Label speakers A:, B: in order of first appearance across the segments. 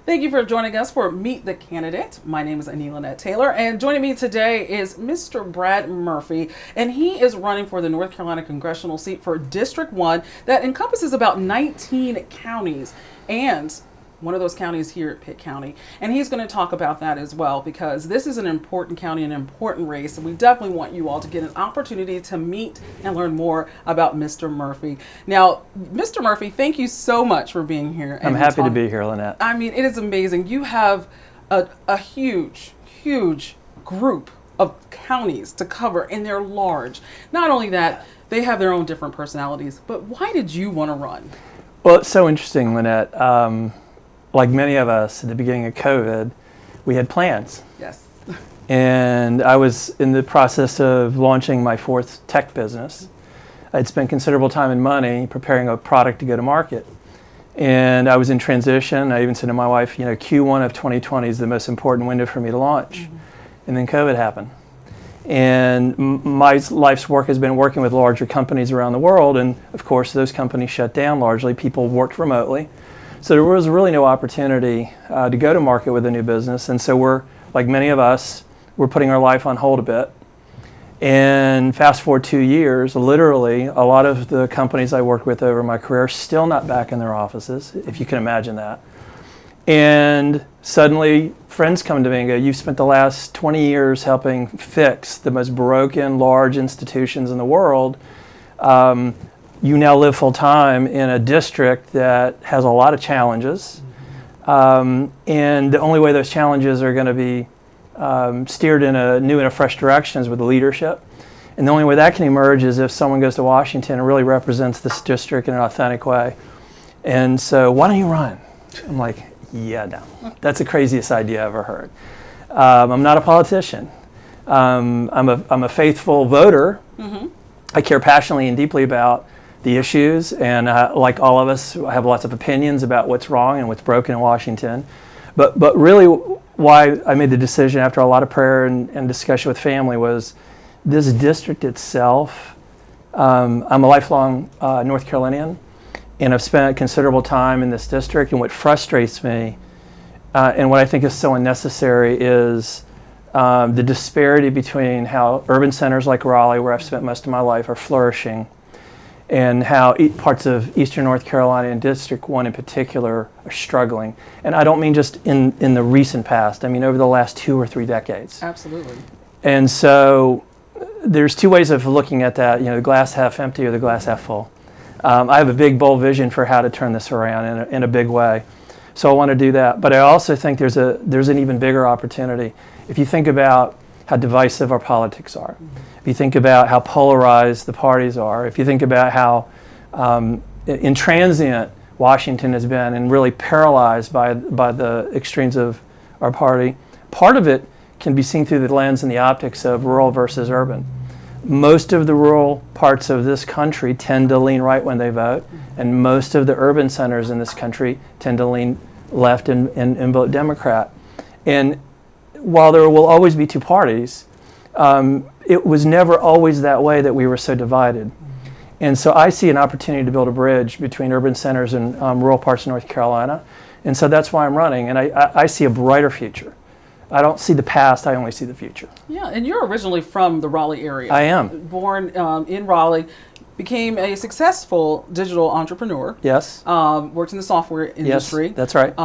A: Thank you for joining us for Meet the Candidate. My name is Anila Taylor, and joining me today is Mr. Brad Murphy, and he is running for the North Carolina congressional seat for District 1 that encompasses about 19 counties, and one of those counties here at Pitt County. And he's going to talk about that as well, because this is an important county, an important race, and we definitely want you all to get an opportunity to meet and learn more about Mr. Murphy. Now, Mr. Murphy, thank you so much for being here.
B: I'm happy to be here, Lynette.
A: I mean, it is amazing. You have a huge, huge group of counties to cover, and they're large. Not only that, they have their own different personalities, but why did you want to run?
B: Well, it's so interesting, Lynette. Like many of us at the beginning of COVID, we had plans.
A: Yes.
B: And I was in the process of launching my fourth tech business. I'd spent considerable time and money preparing a product to go to market. And I was in transition. I even said to my wife, you know, Q1 of 2020 is the most important window for me to launch. Mm-hmm. And then COVID happened. And my life's work has been working with larger companies around the world. And of course, those companies shut down largely. People worked remotely. So there was really no opportunity to go to market with a new business. And so we're, like many of us, we're putting our life on hold a bit. And fast forward 2 years, literally, a lot of the companies I worked with over my career are still not back in their offices, if you can imagine that. And suddenly, friends come to me and go, you've spent the last 20 years helping fix the most broken, large institutions in the world. You now live full-time in a district that has a lot of challenges. And the only way those challenges are going to be steered in a new and a fresh direction is with the leadership. And the only way that can emerge is if someone goes to Washington and really represents this district in an authentic way. And so, why don't you run? I'm like, yeah, no. That's the craziest idea I ever heard. I'm not a politician. I'm a faithful voter. Mm-hmm. I care passionately and deeply about the issues, and like all of us, I have lots of opinions about what's wrong and what's broken in Washington. But really, why I made the decision after a lot of prayer and discussion with family was this district itself. I'm a lifelong North Carolinian, and I've spent considerable time in this district. And what frustrates me, and what I think is so unnecessary, is the disparity between how urban centers like Raleigh, where I've spent most of my life, are flourishing, and how parts of eastern North Carolina and District 1 in particular are struggling. And I don't mean just in the recent past, I mean over the last 2 or 3 decades.
A: Absolutely.
B: And so there's 2 ways of looking at that, you know, the glass half empty or the glass half full. I have a big, bold vision for how to turn this around in a big way. So I want to do that. But I also think there's an even bigger opportunity. If you think about how divisive our politics are, if you think about how polarized the parties are, if you think about how intransient Washington has been and really paralyzed by the extremes of our party, part of it can be seen through the lens and the optics of rural versus urban. Most of the rural parts of this country tend to lean right when they vote, and most of the urban centers in this country tend to lean left and vote Democrat. And while there will always be 2 parties, it was never always that way that we were so divided. And so I see an opportunity to build a bridge between urban centers and rural parts of North Carolina. And so that's why I'm running. And I see a brighter future. I don't see the past, I only see the future.
A: Yeah, and you're originally from the Raleigh area.
B: I am.
A: Born in Raleigh, became a successful digital entrepreneur.
B: Yes.
A: Worked in the software industry.
B: Yes, that's right.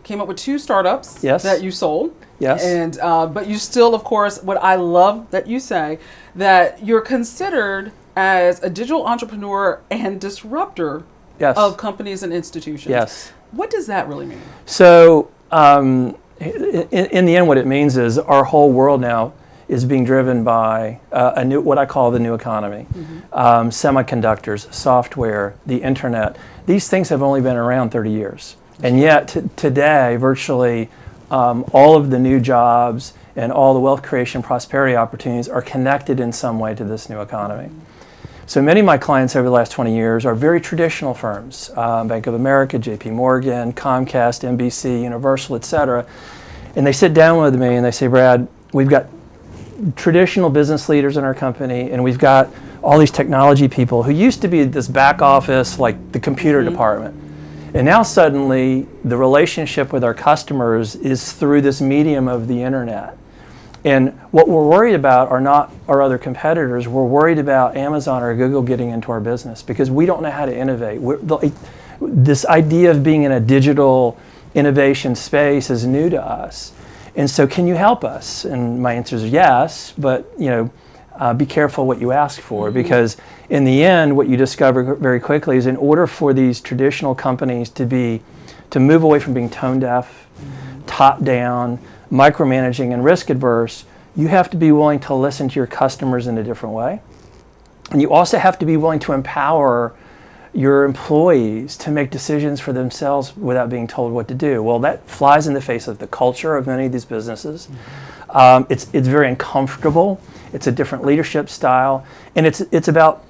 A: Came up with 2 startups.
B: Yes.
A: That you sold.
B: Yes.
A: And but you still, of course, what I love that you say, that you're considered as a digital entrepreneur and disruptor of companies and institutions.
B: Yes.
A: What does that really mean?
B: So in the end, what it means is our whole world now is being driven by what I call the new economy. Mm-hmm. Semiconductors, software, the internet. These things have only been around 30 years. And yet today, virtually all of the new jobs and all the wealth creation prosperity opportunities are connected in some way to this new economy. So many of my clients over the last 20 years are very traditional firms, Bank of America, JP Morgan, Comcast, NBC, Universal, et cetera. And they sit down with me and they say, Brad, we've got traditional business leaders in our company, and we've got all these technology people who used to be this back office, like the computer department. And now suddenly the relationship with our customers is through this medium of the internet. And what we're worried about are not our other competitors. We're worried about Amazon or Google getting into our business because we don't know how to innovate. This idea of being in a digital innovation space is new to us. And so can you help us? And my answer is yes, but be careful what you ask for, because in the end, what you discover very quickly is in order for these traditional companies to move away from being tone deaf, top down, micromanaging and risk adverse, you have to be willing to listen to your customers in a different way. And you also have to be willing to empower your employees to make decisions for themselves without being told what to do. Well, that flies in the face of the culture of many of these businesses. It's very uncomfortable. It's a different leadership style. And it's about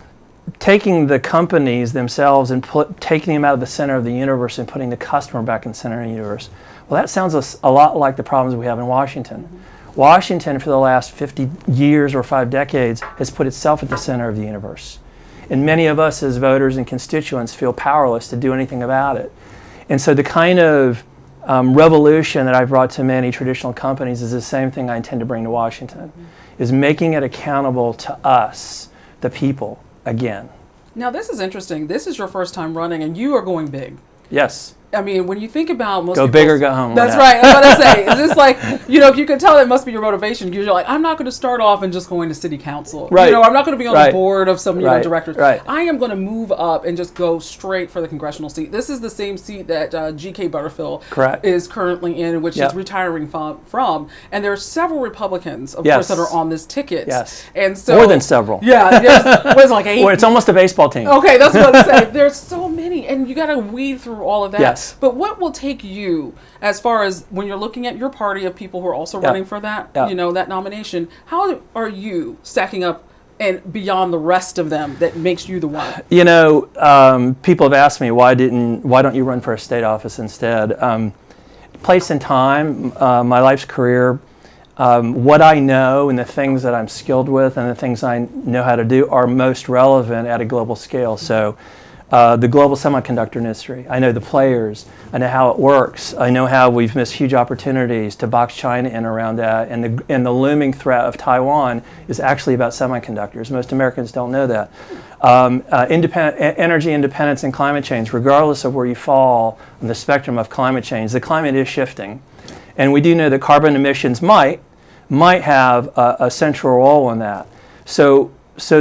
B: taking the companies themselves and taking them out of the center of the universe and putting the customer back in the center of the universe. Well, that sounds a lot like the problems we have in Washington. Washington, for the last 50 years or 5 decades, has put itself at the center of the universe. And many of us as voters and constituents feel powerless to do anything about it. And so the kind of revolution that I've brought to many traditional companies is the same thing I intend to bring to Washington, is making it accountable to us, the people, again.
A: Now, this is interesting. This is your first time running, and you are going big.
B: Yes.
A: I mean, when you think about most
B: go big or go home.
A: That's right. I was about to say, is this like, you can tell that must be your motivation. You're like, I'm not going to start off and just going to city council.
B: Right.
A: I'm not going to be on the board of some directors.
B: Right.
A: I am going to move up and just go straight for the congressional seat. This is the same seat that G.K. Butterfield is currently in, which is retiring from. And there are several Republicans, of course, that are on this ticket.
B: Yes.
A: And so,
B: more than several.
A: Yeah. What is it, like 8?
B: Well, it's almost a baseball team.
A: Okay, that's what I'm saying. There's so many, and you got to weed through all of that.
B: Yes.
A: But what will take you, as far as when you're looking at your party of people who are also running for that, that nomination, how are you stacking up and beyond the rest of them that makes you the one?
B: People have asked me, why don't you run for a state office instead? Place and time, my life's career, what I know and the things that I'm skilled with and the things I know how to do are most relevant at a global scale. So the global semiconductor industry, I know the players, I know how it works, I know how we've missed huge opportunities to box China in around that, and the looming threat of Taiwan is actually about semiconductors. Most Americans don't know that. Energy independence and climate change, regardless of where you fall on the spectrum of climate change, the climate is shifting. And we do know that carbon emissions might have a central role in that. So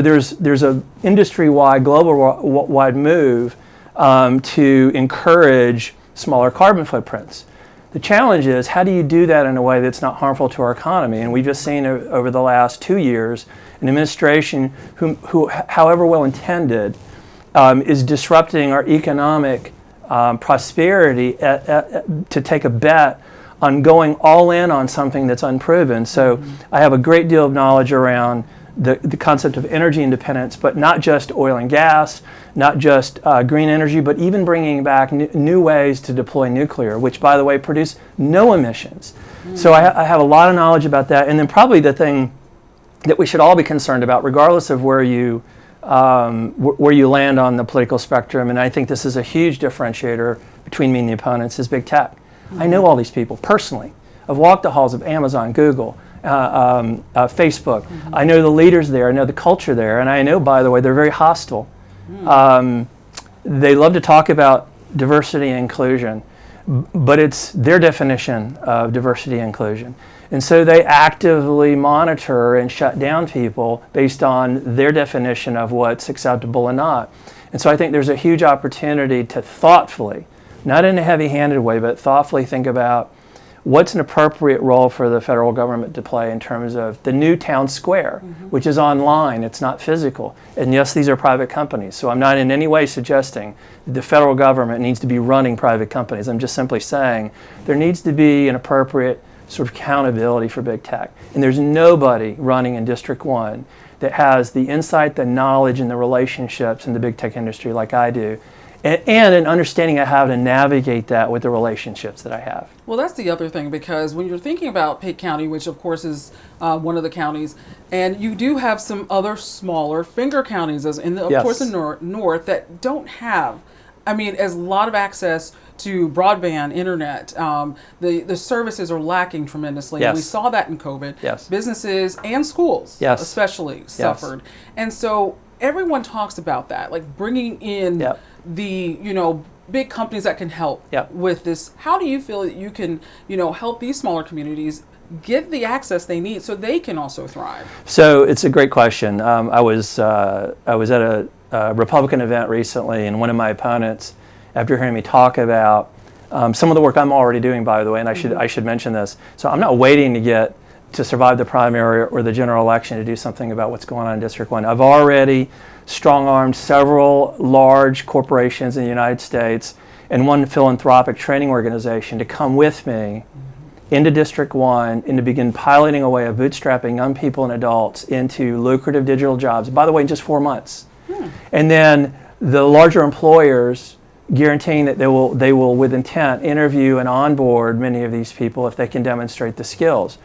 B: there's a industry-wide, global-wide move to encourage smaller carbon footprints. The challenge is, how do you do that in a way that's not harmful to our economy? And we've just seen over the last 2 years an administration who however well-intended, is disrupting our economic prosperity to take a bet on going all in on something that's unproven. So I have a great deal of knowledge around the concept of energy independence, but not just oil and gas, not just green energy, but even bringing back new ways to deploy nuclear, which, by the way, produce no emissions. So I have a lot of knowledge about that. And then probably the thing that we should all be concerned about, regardless of where you land on the political spectrum, and I think this is a huge differentiator between me and the opponents, is big tech. I know all these people personally. I've walked the halls of Amazon, Google, Facebook. I know the leaders there, I know the culture there, and I know, by the way, they're very hostile. They love to talk about diversity and inclusion, but it's their definition of diversity and inclusion. And so they actively monitor and shut down people based on their definition of what's acceptable and not. And so I think there's a huge opportunity to thoughtfully, not in a heavy-handed way, but thoughtfully think about what's an appropriate role for the federal government to play in terms of the new town square, which is online, it's not physical. And yes, these are private companies, so I'm not in any way suggesting that the federal government needs to be running private companies. I'm just simply saying there needs to be an appropriate sort of accountability for big tech. And there's nobody running in District 1 that has the insight, the knowledge, and the relationships in the big tech industry like I do. And an understanding of how to navigate that with the relationships that I have.
A: Well, that's the other thing, because when you're thinking about Pitt County, which of course is one of the counties, and you do have some other smaller finger counties, as in the, of course, the north that don't have I mean, as a lot of access to broadband, internet, the services are lacking tremendously.
B: Yes.
A: And we saw that in COVID.
B: Yes.
A: Businesses and schools
B: Yes.
A: especially suffered. And so everyone talks about that, like bringing in
B: Yep.
A: the, big companies that can help
B: Yep.
A: with this. How do you feel that you can, help these smaller communities get the access they need so they can also thrive?
B: So it's a great question. I was at a Republican event recently, and one of my opponents, after hearing me talk about some of the work I'm already doing, by the way, and I should mention this. So I'm not waiting to survive the primary or the general election to do something about what's going on in District 1. I've already strong-armed several large corporations in the United States and one philanthropic training organization to come with me into District 1 and to begin piloting a way of bootstrapping young people and adults into lucrative digital jobs, by the way, in just 4 months. And then the larger employers guaranteeing that they will with intent interview and onboard many of these people if they can demonstrate the skills.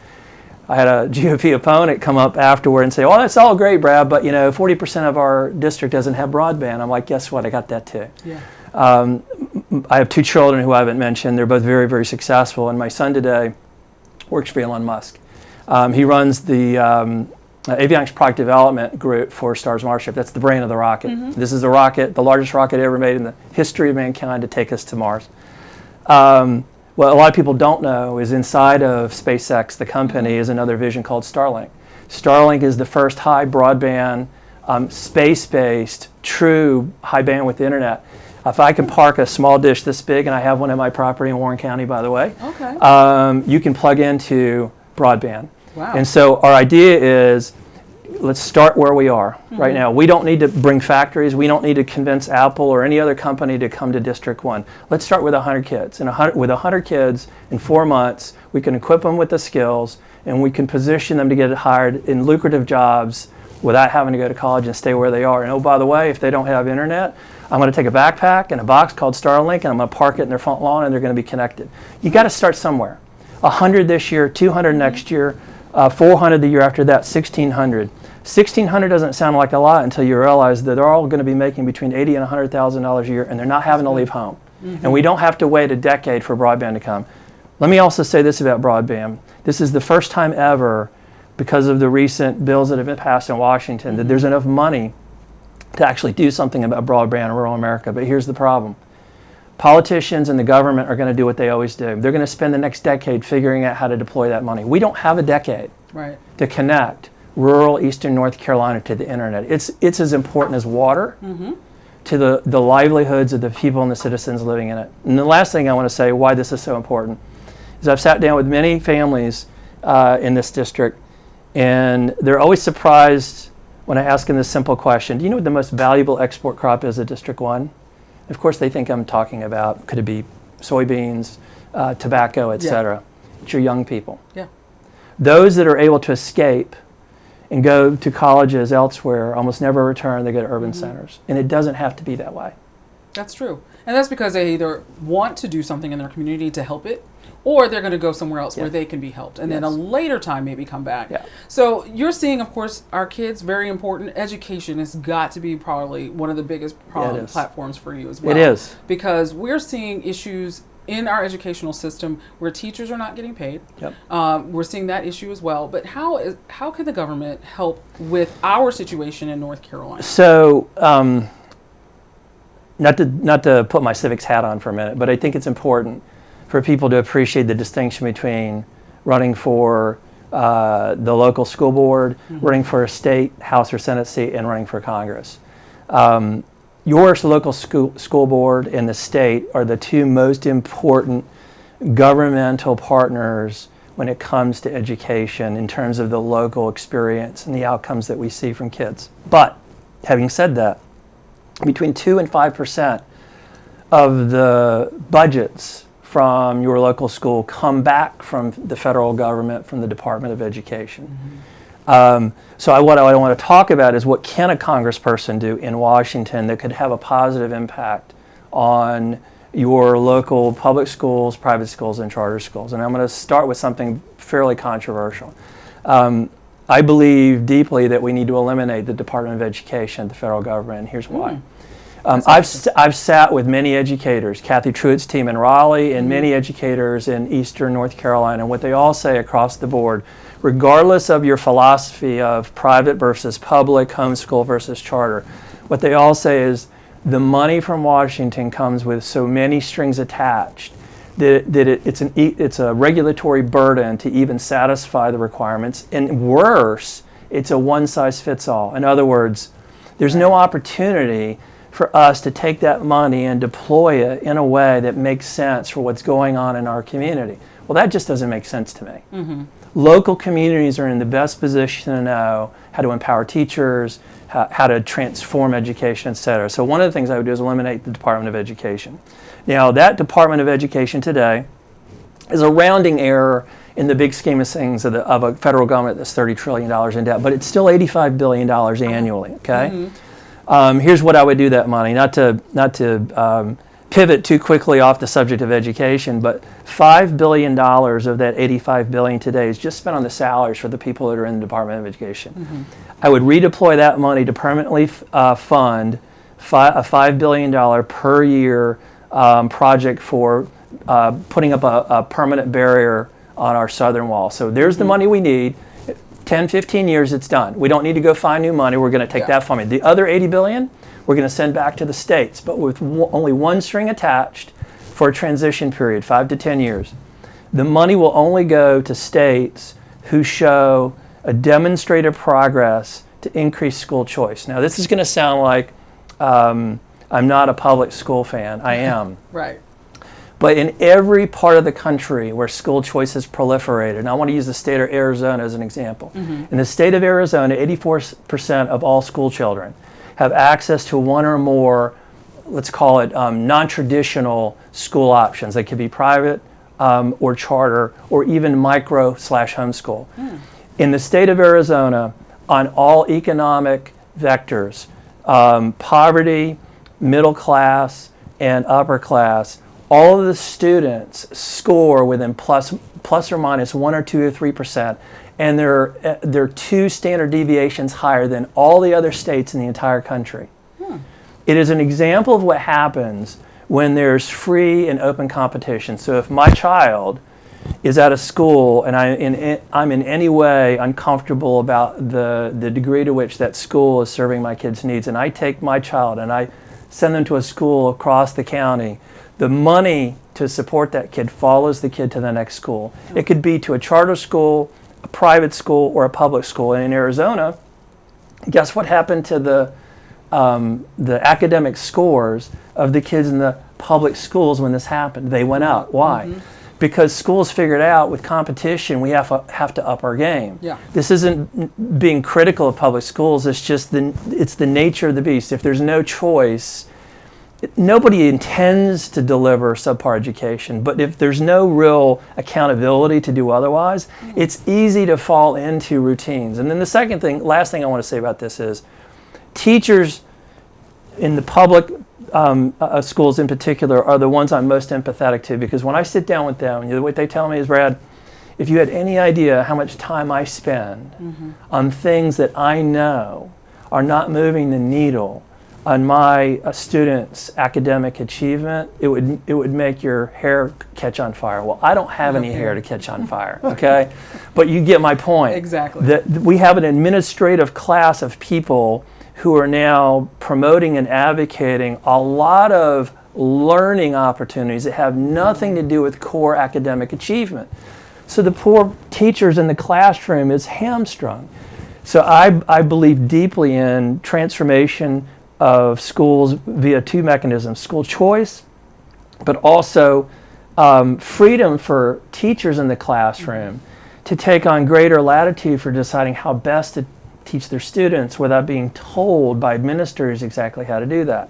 B: I had a GOP opponent come up afterward and say, "Oh, that's all great, Brad, but 40% of our district doesn't have broadband." I'm like, "Guess what? I got that too."
A: Yeah.
B: I have 2 children who I haven't mentioned. They're both very, very successful, and my son today works for Elon Musk. He runs the avionics product development group for Stars Marship. That's the brain of the rocket. This is the rocket, the largest rocket ever made in the history of mankind to take us to Mars. What a lot of people don't know is inside of SpaceX, the company, is another vision called Starlink. Starlink is the first high broadband, space-based, true high bandwidth internet. If I can park a small dish this big, and I have one in my property in Warren County, by the way, you can plug into broadband.
A: Wow.
B: And so our idea is, let's start where we are right now. We don't need to bring factories. We don't need to convince Apple or any other company to come to District 1. Let's start with 100 kids. And with 100 kids in 4 months, we can equip them with the skills, and we can position them to get hired in lucrative jobs without having to go to college and stay where they are. And oh, by the way, if they don't have internet, I'm going to take a backpack and a box called Starlink, and I'm going to park it in their front lawn, and they're going to be connected. You got to start somewhere. 100 this year, 200 next year, 400 the year after that, 1,600. 1,600 doesn't sound like a lot until you realize that they're all going to be making between $80,000 and $100,000 a year, and they're not having to leave home. And we don't have to wait a decade for broadband to come. Let me also say this about broadband. This is the first time ever, because of the recent bills that have been passed in Washington, that there's enough money to actually do something about broadband in rural America. But here's the problem. Politicians and the government are going to do what they always do. They're going to spend the next decade figuring out how to deploy that money. We don't have a decade to connect rural eastern North Carolina to the internet. It's as important as water to the livelihoods of the people and the citizens living in it. And the last thing I want to say why this is so important is I've sat down with many families in this district, and they're always surprised when I ask them this simple question: do you know what the most valuable export crop is at District 1? Of course, they think I'm talking about, could it be soybeans, tobacco, etc. It's your young people. Those that are able to escape and go to colleges elsewhere almost never return. They go to urban centers. And it doesn't have to be that way.
A: That's true. And that's because they either want to do something in their community to help it, or they're going to go somewhere else where they can be helped, and then a later time maybe come back. So you're seeing, of course, our kids, very important. Education has got to be probably one of the biggest platforms for you as well.
B: It is.
A: Because we're seeing issues in our educational system where teachers are not getting paid. We're seeing that issue as well. But how can the government help with our situation in North Carolina?
B: So, not to put my civics hat on for a minute, but I think it's important for people to appreciate the distinction between running for the local school board, running for a state House or Senate seat, and running for Congress. Your local school board and the state are the 2 most important governmental partners when it comes to education in terms of the local experience and the outcomes that we see from kids. But having said that, between 2 and 5% of the budgets from your local school come back from the federal government, from the Department of Education. So what I want to talk about is what can a congressperson do in Washington that could have a positive impact on your local public schools, private schools, and charter schools. And I'm going to start with something fairly controversial. I believe deeply that we need to eliminate the Department of Education, the federal government, and here's why. I've sat with many educators, Kathy Truitt's team in Raleigh, and many educators in Eastern North Carolina, and what they all say across the board, regardless of your philosophy of private versus public, homeschool versus charter, what they all say is the money from Washington comes with so many strings attached that it's a regulatory burden to even satisfy the requirements, and worse, it's a one-size-fits-all. In other words, there's no opportunity for us to take that money and deploy it in a way that makes sense for what's going on in our community. Well, that just doesn't make sense to me. Mm-hmm. Local communities are in the best position to know how to empower teachers, how to transform education, et cetera. So one of the things I would do is eliminate the Department of Education. Now, that Department of Education today is a rounding error in the big scheme of things of a federal government that's $30 trillion in debt, but it's still $85 billion annually, okay? Mm-hmm. Here's what I would do that money, not to pivot too quickly off the subject of education, but $5 billion of that $85 billion today is just spent on the salaries for the people that are in the Department of Education. Mm-hmm. I would redeploy that money to permanently fund a $5 billion per year project for putting up a permanent barrier on our southern wall. So there's the money we need. 10, 15 years, it's done. We don't need to go find new money. We're going to take that funding. The other $80 billion, we're going to send back to the states, but with only one string attached for a transition period, 5 to 10 years. The money will only go to states who show a demonstrated progress to increase school choice. Now, this is going to sound like I'm not a public school fan. I am.
A: Right.
B: But in every part of the country where school choice has proliferated, and I want to use the state of Arizona as an example. Mm-hmm. In the state of Arizona, 84% of all school children have access to one or more, let's call it non-traditional school options. They could be private or charter or even micro/homeschool. Mm. In the state of Arizona, on all economic vectors, poverty, middle class, and upper class, all of the students score within plus or minus 1 or 2 or 3%, and they're 2 standard deviations higher than all the other states in the entire country. Hmm. It is an example of what happens when there's free and open competition. So if my child is at a school and I'm in any way uncomfortable about the degree to which that school is serving my kid's needs, and I take my child and I send them to a school across the county, the money to support that kid follows the kid to the next school. It could be to a charter school, a private school, or a public school. And in Arizona, guess what happened to the academic scores of the kids in the public schools when this happened? They went out. Why? Mm-hmm. Because schools figured out with competition we have to up our game. Yeah. This isn't being critical of public schools. It's just it's the nature of the beast. If there's no choice, nobody intends to deliver subpar education, but if there's no real accountability to do otherwise, it's easy to fall into routines. And then the last thing I want to say about this is teachers in the public schools in particular are the ones I'm most empathetic to, because when I sit down with them, what they tell me is, Brad, if you had any idea how much time I spend on things that I know are not moving the needle on my students' academic achievement, it would make your hair catch on fire. Well, I don't have any hair to catch on fire, okay? But you get my point.
A: Exactly.
B: That we have an administrative class of people who are now promoting and advocating a lot of learning opportunities that have nothing to do with core academic achievement. So the poor teachers in the classroom is hamstrung. So I believe deeply in transformation of schools via 2 mechanisms: school choice, but also freedom for teachers in the classroom to take on greater latitude for deciding how best to teach their students without being told by administrators exactly how to do that.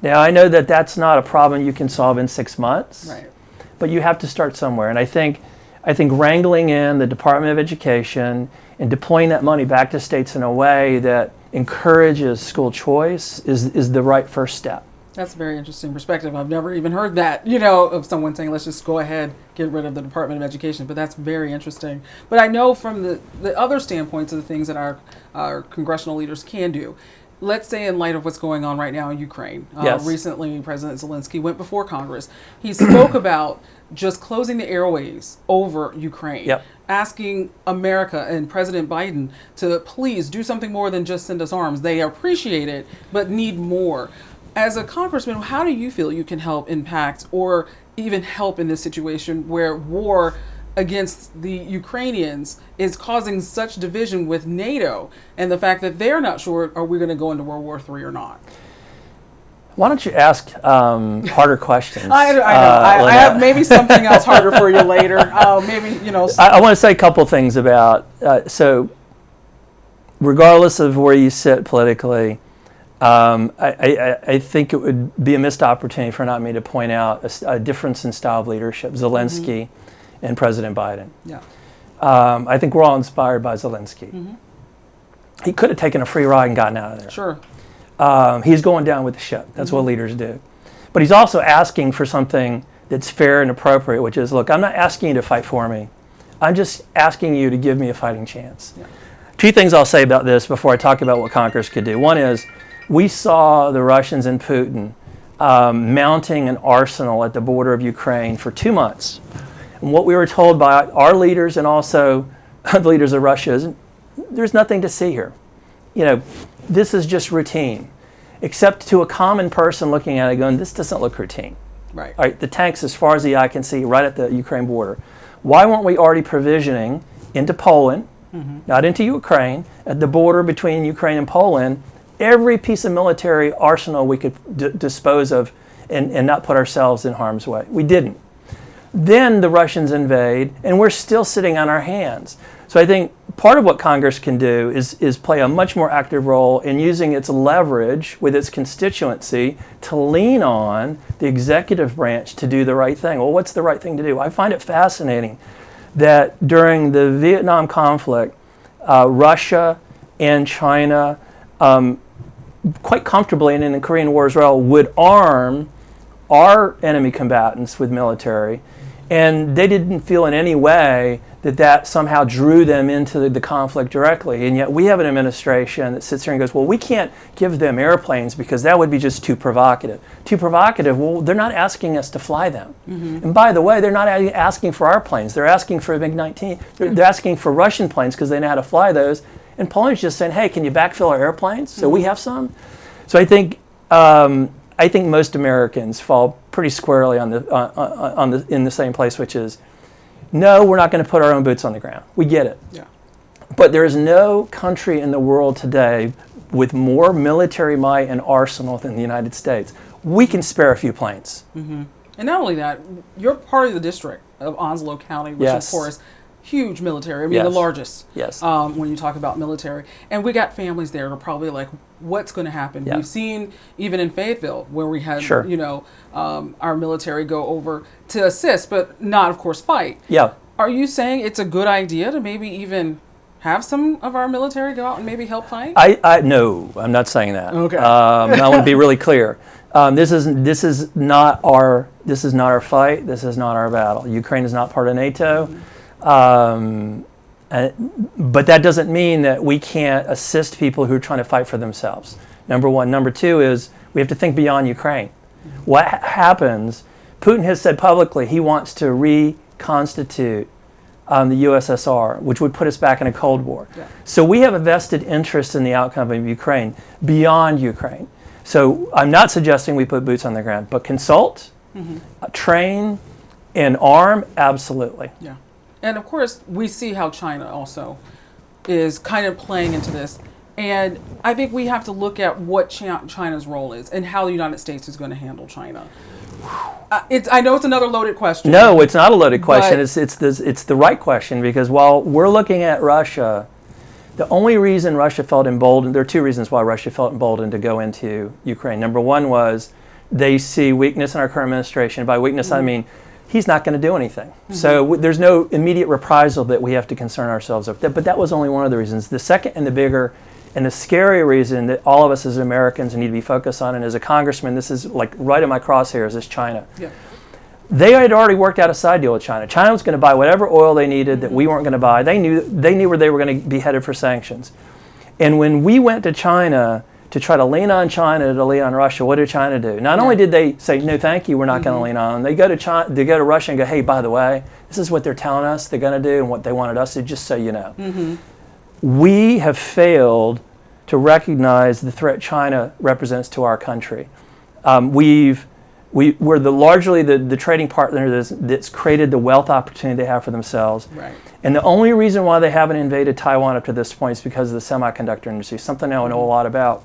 B: Now, I know that that's not a problem you can solve in 6 months, right, but you have to start somewhere. And I think wrangling in the Department of Education and deploying that money back to states in a way that encourages school choice is the right first step.
A: That's a very interesting perspective. I've never even heard that, of someone saying, let's just go ahead, get rid of the Department of Education. But that's very interesting. But I know from the other standpoints of the things that our congressional leaders can do, let's say in light of what's going on right now in Ukraine,
B: Yes.
A: recently President Zelensky went before Congress. He spoke about just closing the airways over Ukraine,
B: Yep.
A: asking America and President Biden to please do something more than just send us arms. They appreciate it, but need more. As a congressman, how do you feel you can help impact or even help in this situation where war against the Ukrainians is causing such division with NATO and the fact that they're not sure, are we going to go into World War III or not?
B: Why don't you ask harder questions?
A: I know. I have maybe something else harder for you later. Maybe, you know.
B: I want to say a couple things about, so regardless of where you sit politically, I think it would be a missed opportunity for not me to point out a difference in style of leadership, Zelensky and President Biden.
A: Yeah.
B: I think we're all inspired by Zelensky. He could have taken a free ride and gotten out of there.
A: Sure.
B: He's going down with the ship. That's what leaders do. But he's also asking for something that's fair and appropriate, which is, look, I'm not asking you to fight for me. I'm just asking you to give me a fighting chance.
A: Yeah.
B: Two things I'll say about this before I talk about what Congress could do. One is, we saw the Russians and Putin mounting an arsenal at the border of Ukraine for 2 months. And what we were told by our leaders and also the leaders of Russia is, there's nothing to see here. You know, this is just routine. Except to a common person looking at it going, this doesn't look routine.
A: Right.
B: All right, the tanks, as far as the eye can see, right at the Ukraine border. Why weren't we already provisioning into Poland, not into Ukraine, at the border between Ukraine and Poland, every piece of military arsenal we could dispose of and not put ourselves in harm's way? We didn't. Then the Russians invade, and we're still sitting on our hands. So I think part of what Congress can do is play a much more active role in using its leverage with its constituency to lean on the executive branch to do the right thing. Well, what's the right thing to do? I find it fascinating that during the Vietnam conflict, Russia and China quite comfortably, and in the Korean War as well, would arm our enemy combatants with military, and they didn't feel in any way that somehow drew them into the conflict directly. And yet we have an administration that sits here and goes, well, we can't give them airplanes because that would be just too provocative. Too provocative? Well, they're not asking us to fly them. And by the way, they're not asking for our planes. They're asking for MiG-19. They're asking for Russian planes because they know how to fly those. And Poland's just saying, hey, can you backfill our airplanes so we have some? So I think most Americans fall pretty squarely in the same place, which is, no, we're not going to put our own boots on the ground. We get it.
A: Yeah.
B: But there is no country in the world today with more military might and arsenal than the United States. We can spare a few planes.
A: And not only that, you're part of the district of Onslow County, which
B: Yes.
A: of course, huge military. I mean,
B: Yes.
A: the largest.
B: Yes.
A: When you talk about military, and we got families there who are probably like, what's going to happen?
B: Yeah.
A: We've seen even in Fayetteville where we had,
B: Sure.
A: our military go over to assist, but not, of course, fight.
B: Yeah.
A: Are you saying it's a good idea to maybe even have some of our military go out and maybe help fight?
B: No, I'm not saying that.
A: Okay.
B: I want to be really clear. This is not our fight. This is not our battle. Ukraine is not part of NATO. But that doesn't mean that we can't assist people who are trying to fight for themselves. Number one. Number two is we have to think beyond Ukraine. What happens, Putin has said publicly he wants to reconstitute the USSR, which would put us back in a Cold War.
A: Yeah.
B: So we have a vested interest in the outcome of Ukraine beyond Ukraine. So I'm not suggesting we put boots on the ground, but consult, train, and arm, absolutely.
A: Yeah. And of course, we see how China also is kind of playing into this. And I think we have to look at what China's role is and how the United States is going to handle China. I know it's another loaded question.
B: No, it's not a loaded question. It's the right question, because while we're looking at Russia, the only reason Russia felt emboldened, there are two reasons why Russia felt emboldened to go into Ukraine. Number one was they see weakness in our current administration. By weakness, I mean he's not going to do anything. So there's no immediate reprisal that we have to concern ourselves with. But that was only one of the reasons. The second and the bigger and the scary reason that all of us as Americans need to be focused on, and as a congressman, this is like right in my crosshairs, is China.
A: Yeah.
B: They had already worked out a side deal with China. China was going to buy whatever oil they needed that we weren't going to buy. They knew where they were going to be headed for sanctions. And when we went to China to try to lean on China, to lean on Russia. What did China do? Not only did they say, no, thank you, we're not going to lean on them, they go to China, they go to Russia and go, hey, by the way, this is what they're telling us they're going to do and what they wanted us to do, just so you know. We have failed to recognize the threat China represents to our country. We're largely the trading partner that's created the wealth opportunity they have for themselves.
A: Right.
B: And the only reason why they haven't invaded Taiwan up to this point is because of the semiconductor industry, something I know a lot about.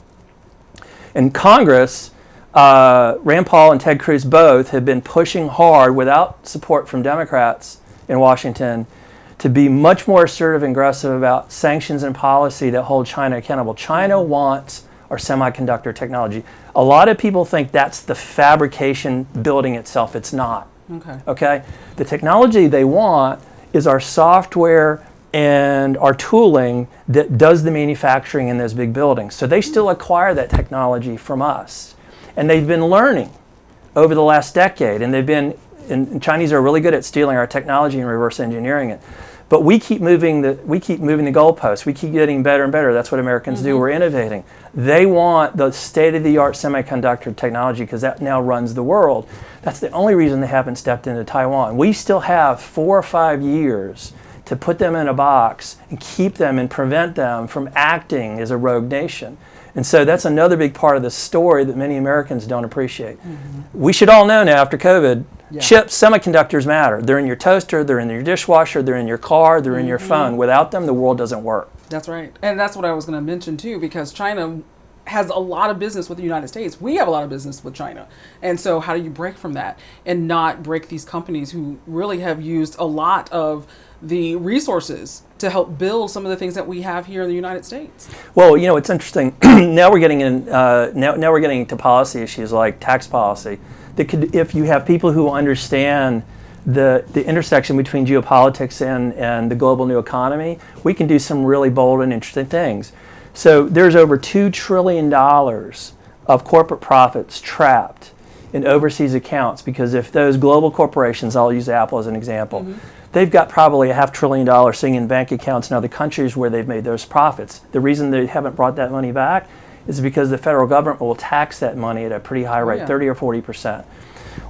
B: In Congress, Rand Paul and Ted Cruz both have been pushing hard without support from Democrats in Washington to be much more assertive and aggressive about sanctions and policy that hold China accountable. China wants our semiconductor technology. A lot of people think that's the fabrication building itself. It's not. Okay? The technology they want is our software and our tooling that does the manufacturing in those big buildings. So they still acquire that technology from us. And they've been learning over the last decade, and and Chinese are really good at stealing our technology and reverse engineering it. But we keep moving the goalposts. We keep getting better and better. That's what Americans do. We're innovating. They want the state-of-the-art semiconductor technology because that now runs the world. That's the only reason they haven't stepped into Taiwan. We still have 4 or 5 years to put them in a box and keep them and prevent them from acting as a rogue nation. And so that's another big part of the story that many Americans don't appreciate. We should all know now after COVID, chips, semiconductors matter. They're in your toaster, they're in your dishwasher, they're in your car, they're in your phone. Without them, the world doesn't work.
A: That's right. And that's what I was going to mention too, because China has a lot of business with the United States. We have a lot of business with China. And so how do you break from that and not break these companies who really have used a lot of the resources to help build some of the things that we have here in the United States? Well,
B: you know, it's interesting. Now we're getting into policy issues like tax policy. That could, if you have people who understand the intersection between geopolitics and the global new economy, we can do some really bold and interesting things. So there's over $2 trillion of corporate profits trapped in overseas accounts because if those global corporations, I'll use Apple as an example, they've got probably $500 billion sitting in bank accounts in other countries where they've made those profits. The reason they haven't brought that money back is because the federal government will tax that money at a pretty high rate, 30 or 40%.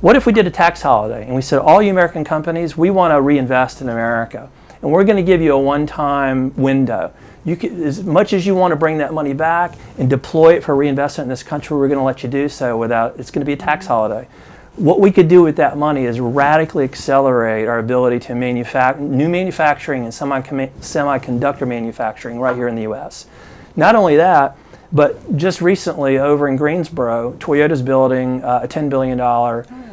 B: What if we did a tax holiday and we said, all you American companies, we want to reinvest in America, and we're going to give you a one-time window. You can, as much as you want to bring that money back and deploy it for reinvestment in this country, we're going to let you do so without, it's going to be a tax holiday. What we could do with that money is radically accelerate our ability to new manufacturing and semiconductor manufacturing right here in the U.S. Not only that, but just recently over in Greensboro, Toyota's building a $10 billion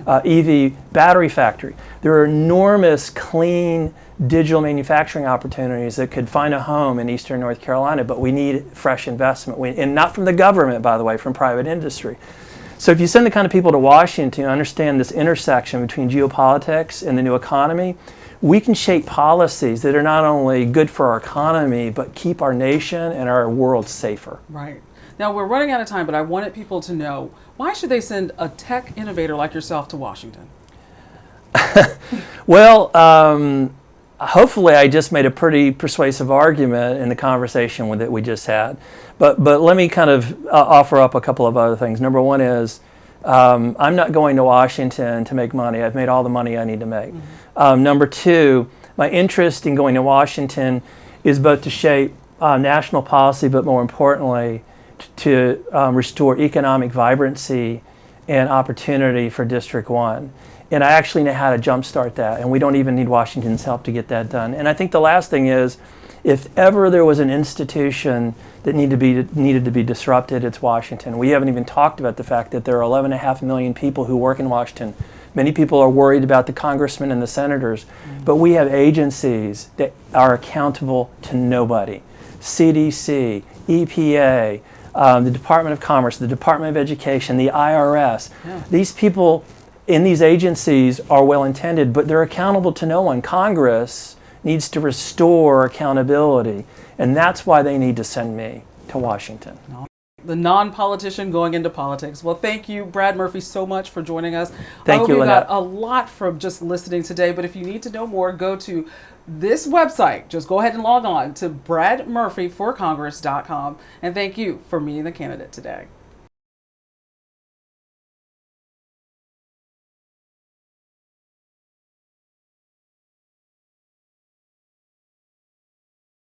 B: EV battery factory. There are enormous clean digital manufacturing opportunities that could find a home in eastern North Carolina, but we need fresh investment. And not from the government, by the way, from private industry. So if you send the kind of people to Washington to understand this intersection between geopolitics and the new economy, we can shape policies that are not only good for our economy, but keep our nation and our world safer.
A: Right. Now, we're running out of time, but I wanted people to know, why should they send a tech innovator like yourself to Washington?
B: Well, hopefully I just made a pretty persuasive argument in the conversation that we just had. But let me kind of offer up a couple of other things. Number one is, I'm not going to Washington to make money. I've made all the money I need to make. Number two, my interest in going to Washington is both to shape national policy, but more importantly, to restore economic vibrancy and opportunity for District 1. And I actually know how to jumpstart that, and we don't even need Washington's help to get that done. And I think the last thing is, if ever there was an institution that needed to be disrupted, it's Washington. We haven't even talked about the fact that there are 11.5 million people who work in Washington. Many people are worried about the congressmen and the senators, but we have agencies that are accountable to nobody. CDC, EPA, the Department of Commerce, the Department of Education, the IRS. These people in these agencies are well-intended, but they're accountable to no one. Congress needs to restore accountability, and that's why they need to send me to Washington.
A: The non-politician going into politics. Well, thank you, Brad Murphy, so much for joining us.
B: Thank you,
A: I hope you
B: Lynette.
A: got a lot from just listening today, but if you need to know more, go to this website. Just go ahead and log on to BradMurphyForCongress.com. And thank you for meeting the candidate today.